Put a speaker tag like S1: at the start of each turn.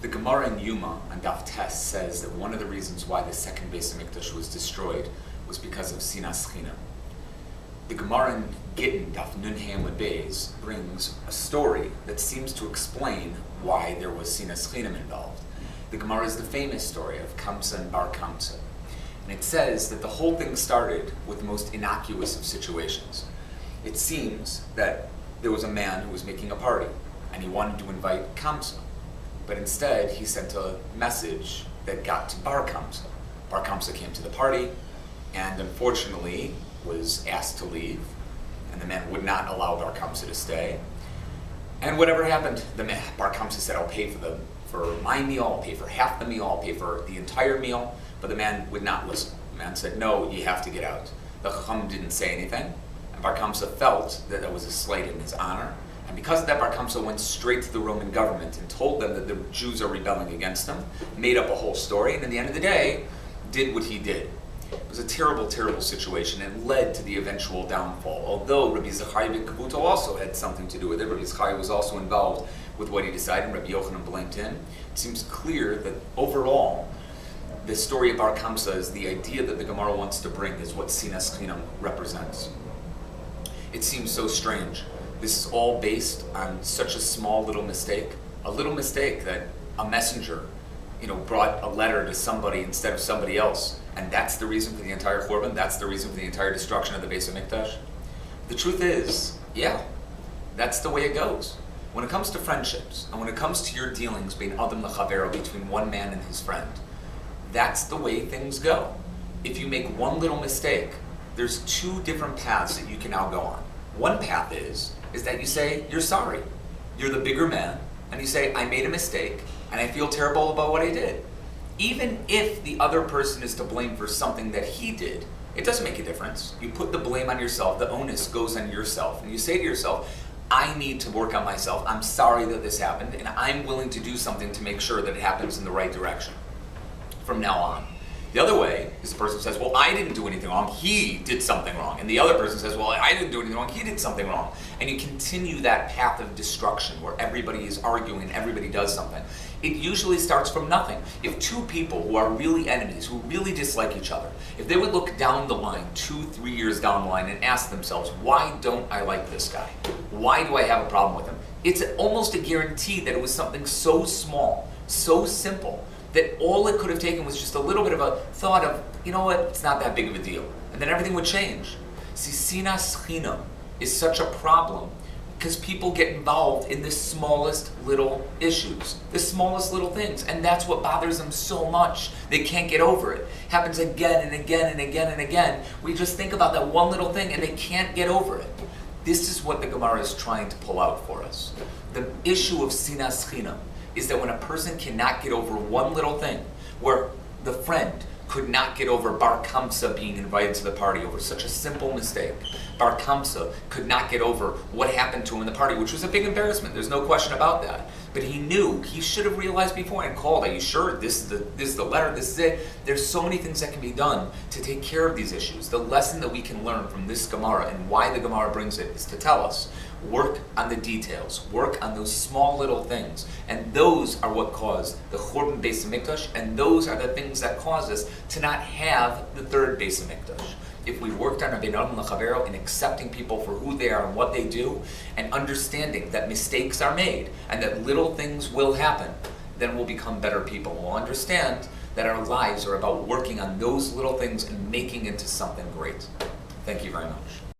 S1: The Gemara in Yuma on Daf Tes says that one of the reasons why the second Beis Hamikdash was destroyed was because of Sinas Chinam. The Gemara in Gittin, Daf Nun Hamud Beis, brings a story that seems to explain why there was Sinas Chinam involved. The Gemara is the famous story of Kamsa and Bar Kamsa. And it says that the whole thing started with the most innocuous of situations. It seems that there was a man who was making a party, and he wanted to invite Kamsa. But instead, he sent a message that got to Bar Kamsa. Bar Kamsa came to the party, and unfortunately was asked to leave, and the man would not allow Bar Kamsa to stay. And whatever happened, Bar Kamsa said, I'll pay for my meal, I'll pay for half the meal, I'll pay for the entire meal, but the man would not listen. The man said, no, you have to get out. The Chaim didn't say anything, and Bar Kamsa felt that that was a slight in his honor, and because of that, Bar Kamsa went straight to the Roman government and told them that the Jews are rebelling against them, made up a whole story, and at the end of the day, did what he did. It was a terrible, terrible situation and led to the eventual downfall. Although Rabbi Zvi Zimmerman also had something to do with it, Rabbi Zvi was also involved with what he decided, and Rabbi Yochanan blamed him. It seems clear that overall, the story of Bar Kamsa is the idea that the Gemara wants to bring is what Sinas Chinam represents. It seems so strange. This is all based on such a small little mistake that a messenger, brought a letter to somebody instead of somebody else, and that's the reason for the entire Churban, that's the reason for the entire destruction of the Beis Hamikdash. The truth is, that's the way it goes. When it comes to friendships, and when it comes to your dealings between Adam Lechavero, between one man and his friend, that's the way things go. If you make one little mistake, there's two different paths that you can now go on. One path is that you say, you're sorry. You're the bigger man, and you say, I made a mistake, and I feel terrible about what I did. Even if the other person is to blame for something that he did, it doesn't make a difference. You put the blame on yourself, the onus goes on yourself, and you say to yourself, I need to work on myself, I'm sorry that this happened, and I'm willing to do something to make sure that it happens in the right direction from now on. The other way is the person says, well, I didn't do anything wrong, he did something wrong. And the other person says, well, I didn't do anything wrong, he did something wrong. And you continue that path of destruction where everybody is arguing and everybody does something. It usually starts from nothing. If two people who are really enemies, who really dislike each other, if they would look down the line, 2-3 years down the line, and ask themselves, why don't I like this guy? Why do I have a problem with him? It's almost a guarantee that it was something so small, so simple, that all it could have taken was just a little bit of a thought of, you know what, it's not that big of a deal. And then everything would change. See, Sinas Chinam is such a problem because people get involved in the smallest little issues, the smallest little things, and that's what bothers them so much. They can't get over it. Happens again and again and again and again. We just think about that one little thing and they can't get over it. This is what the Gemara is trying to pull out for us. The issue of Sinas Chinam is that when a person cannot get over one little thing, where the friend could not get over Bar Kamsa being invited to the party over such a simple mistake. Bar Kamsa could not get over what happened to him in the party, which was a big embarrassment. There's no question about that. But he knew, he should have realized before and called, are you sure this is the letter, this is it? There's so many things that can be done to take care of these issues. The lesson that we can learn from this Gemara and why the Gemara brings it is to tell us, work on the details, work on those small little things, and those are what caused the Churban Beis Hamikdash, and those are the things that cause us to not have the third Beis Hamikdash. If we worked on our Bein Lechavero in accepting people for who they are and what they do, and understanding that mistakes are made and that little things will happen, then we'll become better people. We'll understand that our lives are about working on those little things and making into something great. Thank you very much.